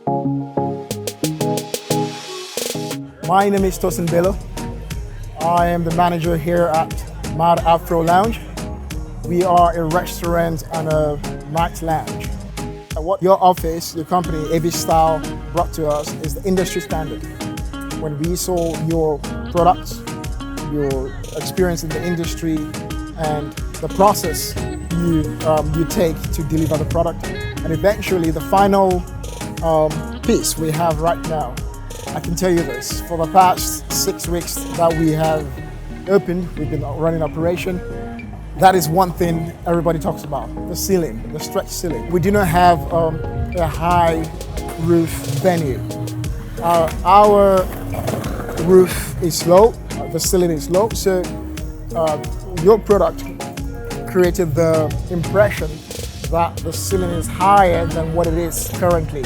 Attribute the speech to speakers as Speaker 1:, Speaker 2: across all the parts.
Speaker 1: My name is Tosin Bello. I am the manager here at Mild Afro Lounge. We are a restaurant and a night lounge. What your office, your company, AV Style, brought to us is the industry standard. When we saw your products, your experience in the industry, and the process you take to deliver the product, and eventually the final piece we have right now. I can tell you this, for the past 6 weeks that we have opened, we've been running operation, that is one thing everybody talks about, the ceiling, the stretch ceiling. We do not have a high roof venue. Our roof is low, the ceiling is low, so your product created the impression that the ceiling is higher than what it is currently.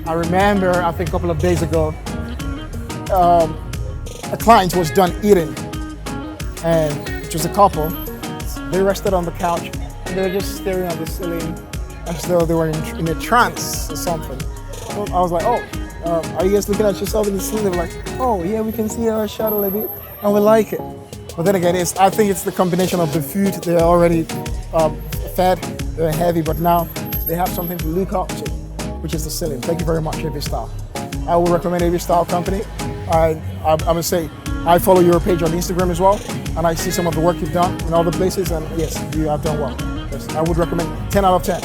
Speaker 1: I remember, I think a couple of days ago, a client was done eating, and it was a couple. They rested on the couch and they were just staring at the ceiling as though they were in a trance or something. So I was like, oh, are you guys looking at yourself in the ceiling? They were like, oh yeah, we can see our shadow a bit and we like it. But then again, I think it's the combination of the food. They're already fed, they're heavy, but now they have something to look up to, which is the ceiling. Thank you very much, AV Style. I will recommend AV Style Company. I must say, I follow your page on Instagram as well, and I see some of the work you've done in other places, and yes, you have done well. Yes, I would recommend 10 out of 10.